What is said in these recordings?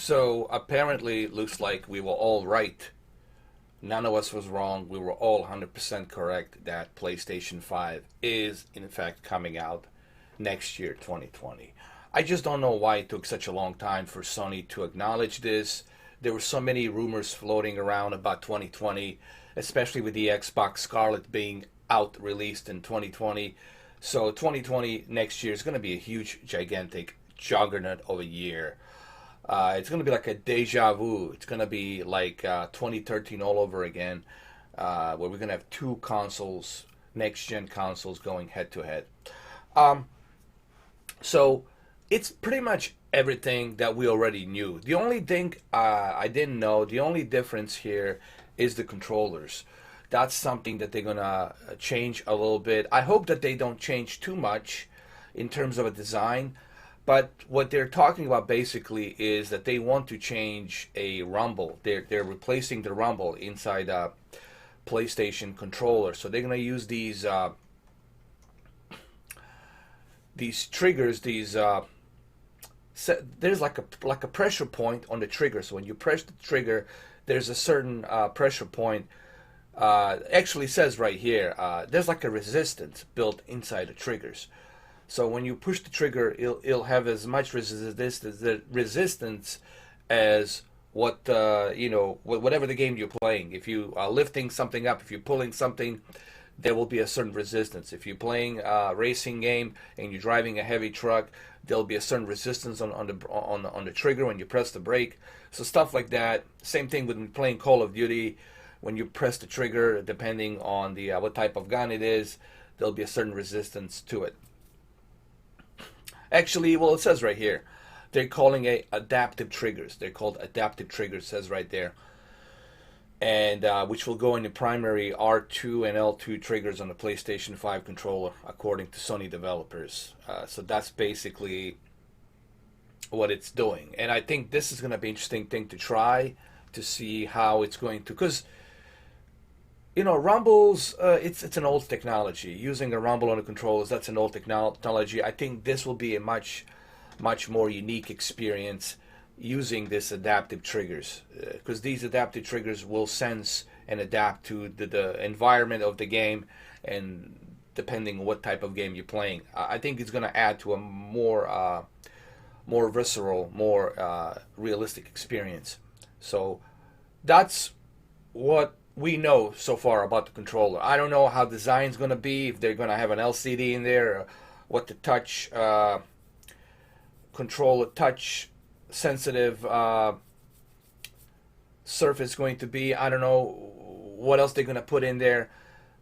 So apparently, it looks like we were all right. None of us was wrong. We were all 100% correct that PlayStation 5 is, in fact, coming out next year, 2020. I just don't know why it took such a long time for Sony to acknowledge this. There were so many rumors floating around about 2020, especially with the Xbox Scarlett being out released in 2020. So 2020 next year is going to be a huge, gigantic juggernaut of a year. It's going to be like a deja vu. It's going to be like 2013 all over again, where we're going to have two consoles, next gen consoles going head to head. Um, so it's pretty much everything that we already knew. The only thing I didn't know, the only difference here is the controllers. That's something that they're going to change a little bit. I hope that they don't change too much in terms of a design. But what they're talking about basically is that they want to change a rumble. They're replacing the rumble inside a PlayStation controller. So they're gonna use these triggers. There's like a pressure point on the trigger. So when you press the trigger, there's a certain pressure point. Actually says right here, there's like a resistance built inside the triggers. So when you push the trigger, it'll have as much resistance as what whatever the game you're playing. If you are lifting something up, if you're pulling something, there will be a certain resistance. If you're playing a racing game and you're driving a heavy truck, there'll be a certain resistance on the trigger when you press the brake. So stuff like that. Same thing with playing Call of Duty. When you press the trigger, depending on the what type of gun it is, there'll be a certain resistance to it. Actually, well, it says right here, they're calling it adaptive triggers. They're called adaptive triggers, it says right there. And which will go in the primary R2 and L2 triggers on the PlayStation 5 controller, according to Sony developers. So that's basically what it's doing. And I think this is going to be an interesting thing to try to see how it's going to, because rumbles, it's an old technology. Using a rumble on the controllers, that's an old technology. I think this will be a much more unique experience using this adaptive triggers, because these adaptive triggers will sense and adapt to the environment of the game, and depending on what type of game you're playing. I think it's going to add to a more visceral, more realistic experience. So that's what we know so far about the controller. I don't know how design's going to be, if they're going to have an LCD in there, or what the touch controller, touch sensitive surface is going to be. I don't know what else they're going to put in there.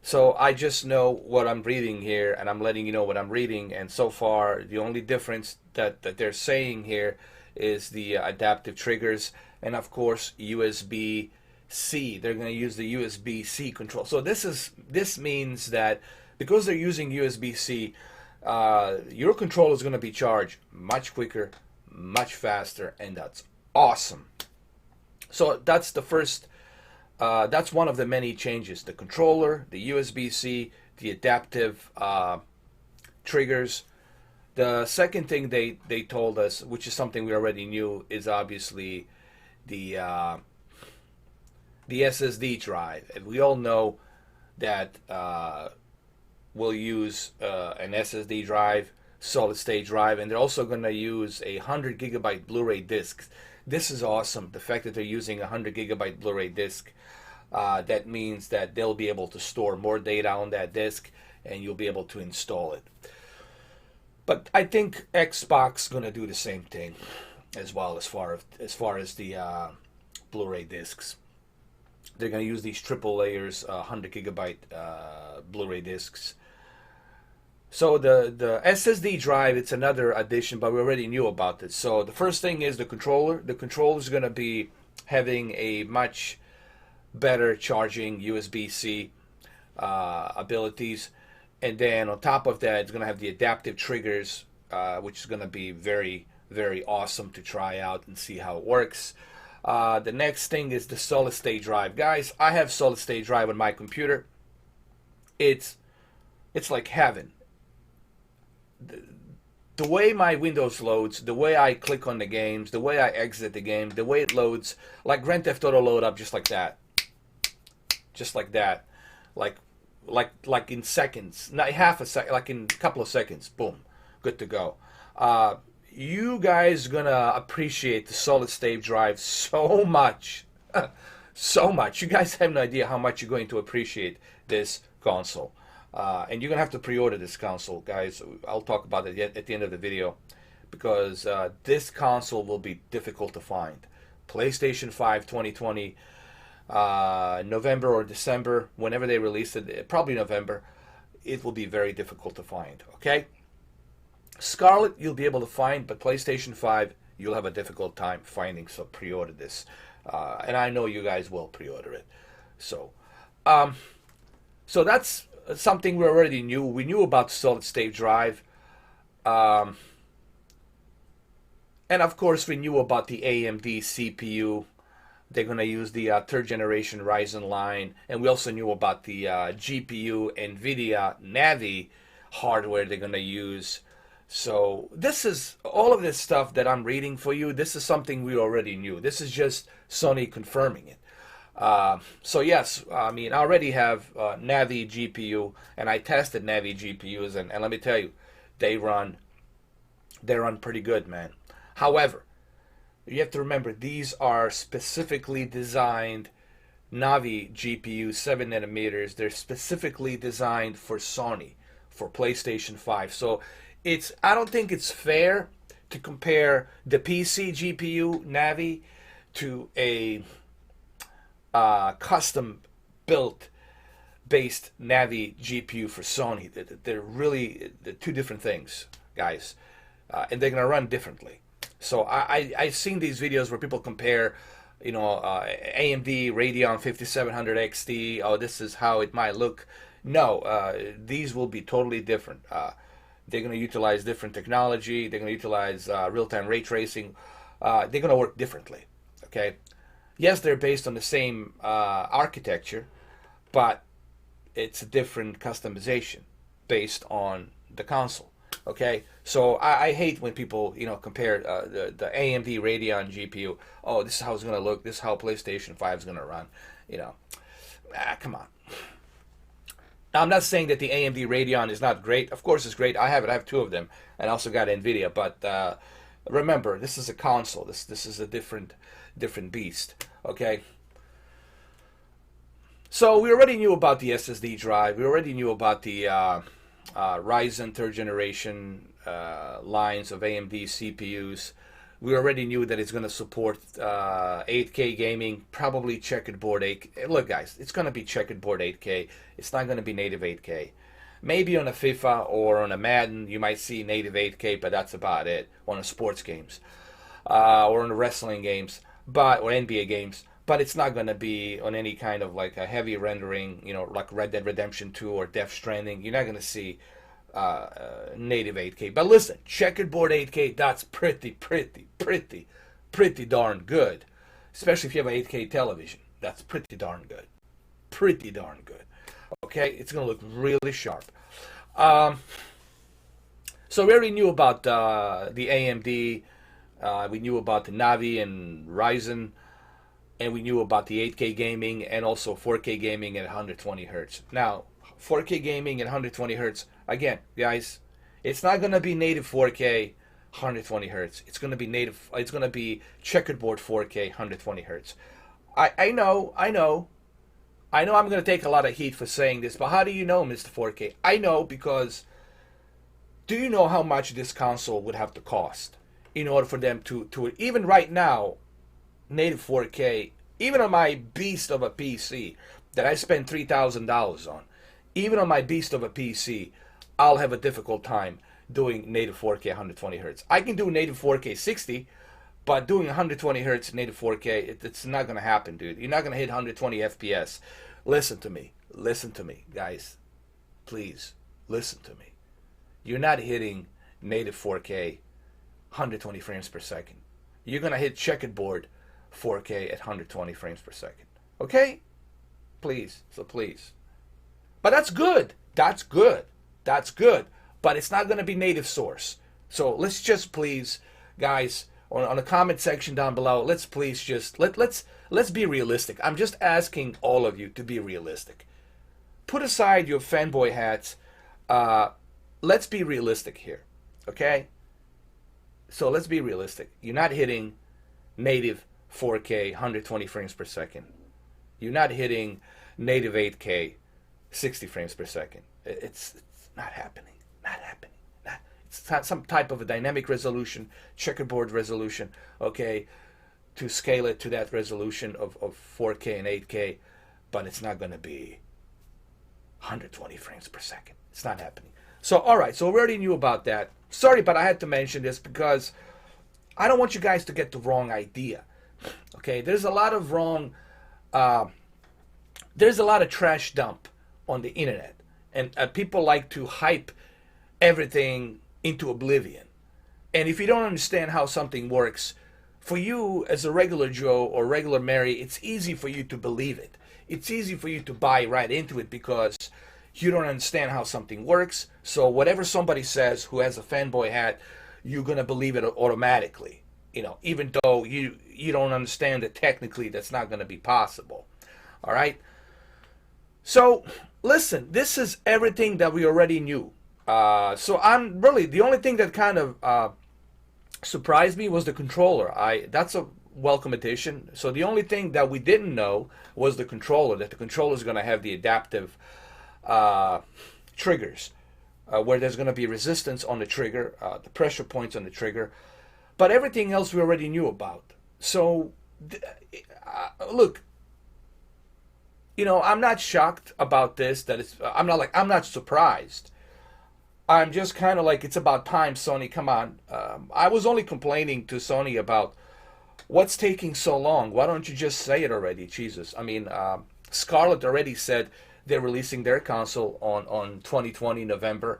So I just know what I'm reading here, and I'm letting you know what I'm reading. And so far, the only difference that they're saying here is the adaptive triggers, and of course USB-C. They're going to use the USB-C control. So this means that because they're using USB-C, your controller is going to be charged much quicker, much faster, and that's awesome. So that's the first. That's one of the many changes: the controller, the USB-C, the adaptive triggers. The second thing they told us, which is something we already knew, is obviously the SSD drive. And we all know that we'll use an SSD drive, solid state drive, and they're also going to use a 100 gigabyte Blu-ray disc. This is awesome. The fact that they're using a 100 gigabyte Blu-ray disc, that means that they'll be able to store more data on that disc, and you'll be able to install it. But I think Xbox is going to do the same thing as well, as far as the Blu-ray discs. They're going to use these triple layers, 100 gigabyte Blu-ray discs. So the SSD drive, it's another addition, but we already knew about this. So the first thing is the controller. The controller is going to be having a much better charging USB-C abilities. And then on top of that, it's going to have the adaptive triggers, which is going to be very, very awesome to try out and see how it works. The next thing is the solid state drive. Guys, I have solid state drive on my computer. It's like heaven. the way my Windows loads, the way I click on the games, the way I exit the game, the way it loads, like Grand Theft Auto load up just like that, like in seconds, not half a second, like in a couple of seconds, boom, good to go. You guys gonna appreciate the solid state drive so much, so much. You guys have no idea how much you're going to appreciate this console. And you're gonna have to pre-order this console, guys. I'll talk about it at the end of the video, because this console will be difficult to find. PlayStation 5 2020, November or December, whenever they release it, probably November, it will be very difficult to find. Okay, Scarlett you'll be able to find, but PlayStation 5 you'll have a difficult time finding. So pre-order this, and I know you guys will pre-order it. So, so that's something we already knew. We knew about solid state drive, and of course we knew about the AMD CPU. They're going to use the third generation Ryzen line, and we also knew about the GPU NVIDIA Navi hardware they're going to use. So this is all of this stuff that I'm reading for you. This is something we already knew. This is just Sony confirming it. So yes, I mean, I already have Navi GPU, and I tested Navi GPUs, and let me tell you, they run pretty good, man. However, you have to remember, these are specifically designed Navi GPU 7 nanometers. They're specifically designed for Sony, for PlayStation 5. So I don't think it's fair to compare the PC GPU Navi to a custom built based Navi GPU for Sony. They're two different things, guys, and they're gonna run differently. So I've seen these videos where people compare, you know, AMD Radeon 5700 XT. Oh, this is how it might look. No, these will be totally different. They're going to utilize different technology. They're going to utilize real-time ray tracing. They're going to work differently. Okay. Yes, they're based on the same architecture, but it's a different customization based on the console. Okay, so I hate when people, you know, compare the AMD Radeon GPU. Oh, this is how it's going to look. This is how PlayStation 5 is going to run. You know, come on. Now, I'm not saying that the AMD Radeon is not great. Of course, it's great. I have it. I have two of them, and I also got NVIDIA. But remember, this is a console. This is a different beast. Okay. So we already knew about the SSD drive. We already knew about the Ryzen third generation lines of AMD CPUs. We already knew that it's going to support 8K gaming, probably checkerboard 8K. Look, guys, it's going to be checkerboard 8K. It's not going to be native 8K. Maybe on a FIFA or on a Madden, you might see native 8K, but that's about it. On the sports games or on the wrestling games, or NBA games. But it's not going to be on any kind of like a heavy rendering, you know, like Red Dead Redemption 2 or Death Stranding. You're not going to see native 8K. But listen, checkerboard 8K, that's pretty darn good. Especially if you have an 8K television. That's pretty darn good. Pretty darn good. Okay, it's going to look really sharp. So we already knew about the AMD. We knew about the Navi and Ryzen. And we knew about the 8K gaming and also 4K gaming at 120 hertz. Now, 4K gaming at 120 hertz, again, guys, it's not going to be native 4K 120 hertz. It's going to be native. It's going to be checkerboard 4K 120 hertz. I know. I'm going to take a lot of heat for saying this, but how do you know, Mr. 4K? I know because do you know how much this console would have to cost in order for them to even right now, native 4K, even on my beast of a PC that I spent $3,000 on, even on my beast of a PC, I'll have a difficult time doing native 4K 120 hertz. I can do native 4K 60, but doing 120 hertz native 4K, it's not going to happen, dude. You're not going to hit 120 FPS. Listen to me, guys. Please, listen to me. You're not hitting native 4K 120 frames per second. You're going to hit checkerboard 4K at 120 frames per second. Okay? Please. So please. But that's good. That's good. But it's not going to be native source. So let's just please, guys, on the comment section down below, let's please just let's be realistic. I'm just asking all of you to be realistic. Put aside your fanboy hats. Let's be realistic here, okay? So let's be realistic. You're not hitting native 4K 120 frames per second. You're not hitting native 8K 60 frames per second. It's not happening. Not happening. It's not some type of a dynamic resolution, checkerboard resolution, okay, to scale it to that resolution of 4K and 8K, but it's not going to be 120 frames per second. It's not happening. So, all right, so we already knew about that. Sorry, but I had to mention this because I don't want you guys to get the wrong idea. Okay, there's a lot of wrong, there's a lot of trash dump on the internet, and people like to hype everything into oblivion. And if you don't understand how something works, for you as a regular Joe or regular Mary, it's easy for you to believe it. It's easy for you to buy right into it because you don't understand how something works. So whatever somebody says who has a fanboy hat, you're going to believe it automatically. You know, even though you don't understand that technically that's not going to be possible. All right? So, listen, this is everything that we already knew. So I'm really, the only thing that kind of surprised me was the controller. That's a welcome addition. So the only thing that we didn't know was the controller, that the controller is going to have the adaptive triggers, where there's going to be resistance on the trigger, the pressure points on the trigger. But everything else we already knew about. So, look, you know, I'm not shocked about this. I'm not surprised. I'm just kind of like, it's about time, Sony, come on. I was only complaining to Sony about what's taking so long. Why don't you just say it already, Jesus? I mean, Scarlett already said they're releasing their console on 2020 November.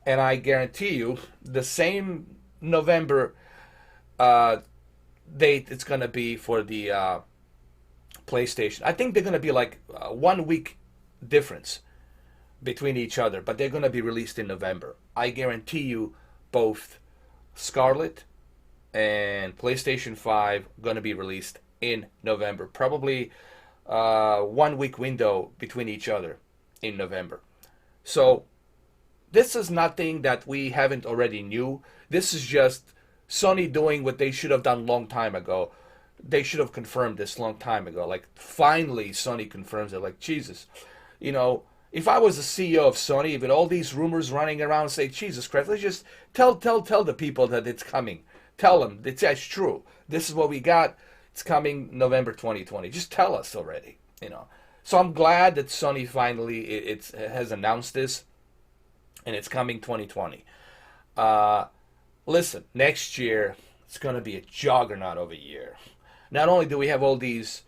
And I guarantee you, the same November date it's going to be for the PlayStation. I think they're going to be like 1 week difference between each other, but they're going to be released in November. I guarantee you both Scarlett and PlayStation 5 going to be released in November. Probably 1 week window between each other in November. So this is nothing that we haven't already knew. This is just Sony doing what they should have done long time ago. They should have confirmed this long time ago. Like, finally Sony confirms it. Like, Jesus, you know, if I was the CEO of Sony, with all these rumors running around, say, Jesus Christ, let's just tell the people that it's coming. Tell them it's true. This is what we got. It's coming November 2020. Just tell us already, you know. So I'm glad that Sony finally it has announced this, and it's coming 2020. Listen, next year it's going to be a juggernaut of a year. Not only do we have all these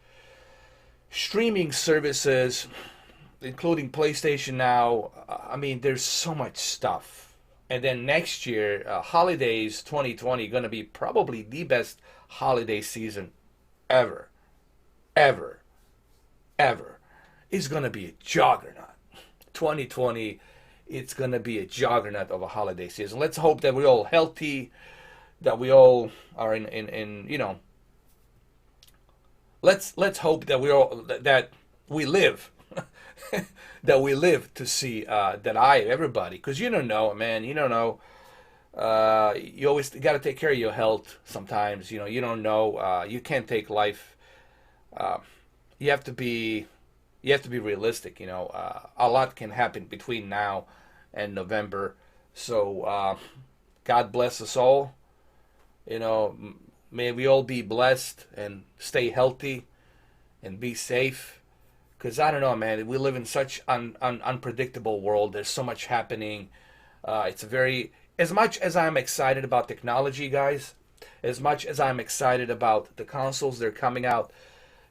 streaming services, including PlayStation Now, I mean, there's so much stuff. And then next year, holidays 2020, going to be probably the best holiday season ever. Ever. Ever. It's going to be a juggernaut. 2020, it's going to be a juggernaut of a holiday season. Let's hope that we're all healthy, that we all are in you know, let's hope that we live that we live to see everybody, because you don't know, man, you don't know. You always got to take care of your health. Sometimes, you know, you don't know. You can't take life. You have to be realistic. You know, a lot can happen between now and November. So God bless us all. You know, may we all be blessed and stay healthy and be safe. Because I don't know, man, we live in such an unpredictable world. There's so much happening. It's as much as I'm excited about technology, guys, as much as I'm excited about the consoles that are coming out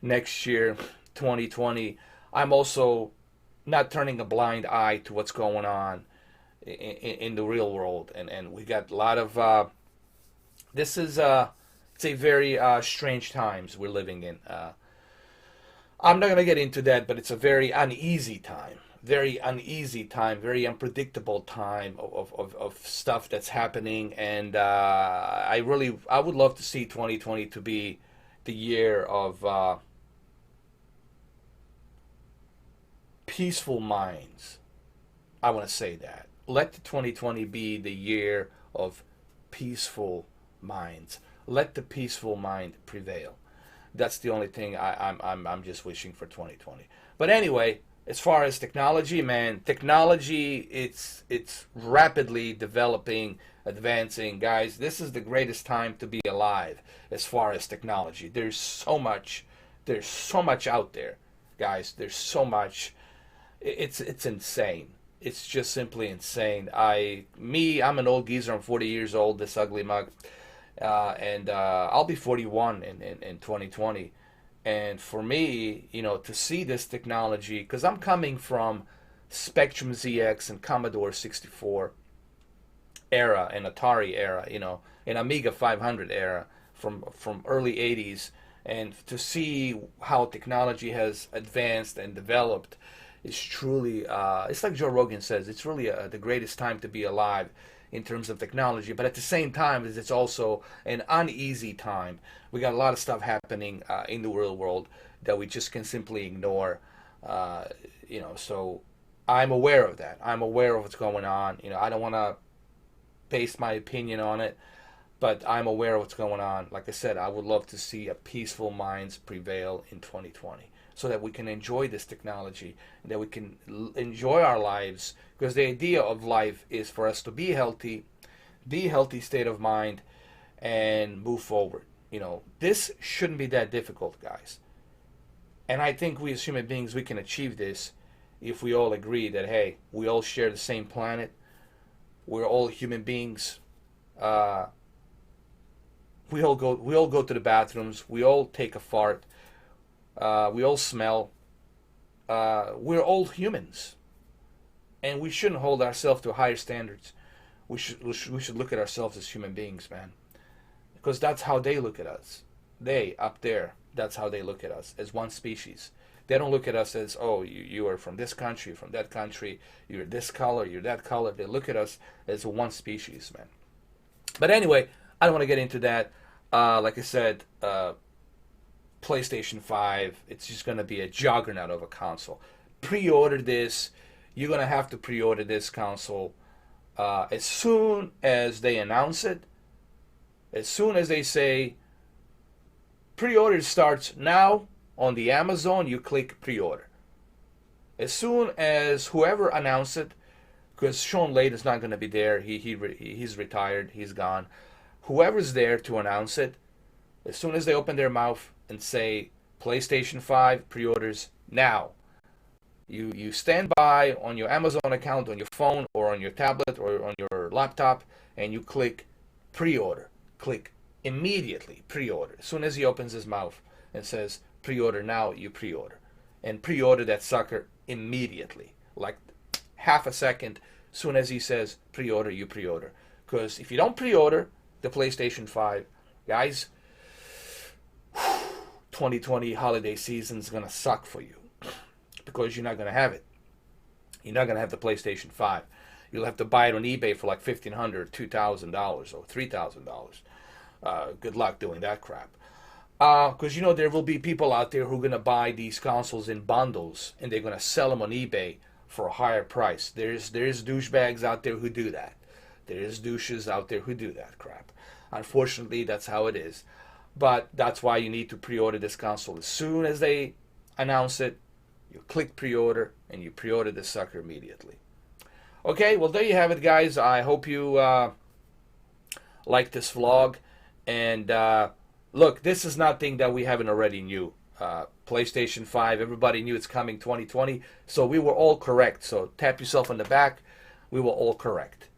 next year, 2020, I'm also not turning a blind eye to what's going on in the real world. And we got a lot of, it's a very strange times we're living in. I'm not going to get into that, but it's a very uneasy time. very uneasy time, very unpredictable time of stuff that's happening, and I would love to see 2020 to be the year of peaceful minds. I want to say that. Let the 2020 be the year of peaceful minds. Let the peaceful mind prevail. That's the only thing I'm just wishing for 2020. But anyway, as far as technology, man, technology it's rapidly developing, advancing, guys. This is the greatest time to be alive as far as technology. There's so much out there, guys. There's so much. It's insane. It's just simply insane. I'm an old geezer. I'm 40 years old. This ugly mug, and I'll be 41 in 2020. And for me, to see this technology, because I'm coming from Spectrum ZX and Commodore 64 era and Atari era, and Amiga 500 era from early 80s, and to see how technology has advanced and developed is truly, it's like Joe Rogan says, it's really the greatest time to be alive in terms of technology. But at the same time, it's also an uneasy time. We got a lot of stuff happening in the real world that we just can simply ignore. So I'm aware of that. I'm aware of what's going on. I don't want to base my opinion on it, but I'm aware of what's going on. Like I said, I would love to see a peaceful minds prevail in 2020 so that we can enjoy this technology, and that we can enjoy our lives, because the idea of life is for us to be healthy state of mind, and move forward. This shouldn't be that difficult, guys. And I think we as human beings, we can achieve this if we all agree that, hey, we all share the same planet. We're all human beings. We all go to the bathrooms. We all take a fart. We all smell. We're all humans, and we shouldn't hold ourselves to higher standards. We should look at ourselves as human beings, man, because that's how they look at us. They up there, that's how they look at us, as one species. They don't look at us as, oh, you are from this country, from that country, you're this color, you're that color. They look at us as one species, man. But anyway, I don't want to get into that. Like I said, PlayStation 5, it's just going to be a juggernaut of a console. Pre-order this. You're going to have to pre-order this console as soon as they announce it. As soon as they say pre-order starts now on the Amazon, you click pre-order. As soon as whoever announced it, because Sean Lade is not going to be there. He's retired. He's gone. Whoever's there to announce it, as soon as they open their mouth and say PlayStation 5 pre-orders now, you stand by on your Amazon account, on your phone or on your tablet or on your laptop, and you click pre-order. Click immediately pre-order. As soon as he opens his mouth and says pre-order now, you pre-order. And pre-order that sucker immediately. Like half a second. As soon as he says pre-order, you pre-order. Because if you don't pre-order the PlayStation 5, guys, 2020 holiday season is going to suck for you, because you're not going to have it. You're not going to have the PlayStation 5. You'll have to buy it on eBay for like $1,500, $2,000, or $3,000. Good luck doing that crap. Because there will be people out there who are going to buy these consoles in bundles, and they're going to sell them on eBay for a higher price. There's douchebags out there who do that. There's douches out there who do that crap. Unfortunately, that's how it is. But that's why you need to pre-order this console. As soon as they announce it, you click pre-order, and you pre-order this sucker immediately. Okay, well, there you have it, guys. I hope you like this vlog. And look, this is nothing that we haven't already knew. PlayStation 5, everybody knew it's coming 2020. So we were all correct. So tap yourself on the back. We were all correct.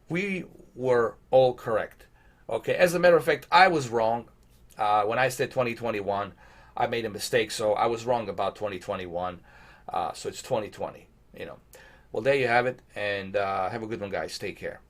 We were all correct. Okay, as a matter of fact, I was wrong. When I said 2021, I made a mistake, so I was wrong about 2021. So it's 2020, Well, there you have it, and have a good one, guys. Take care.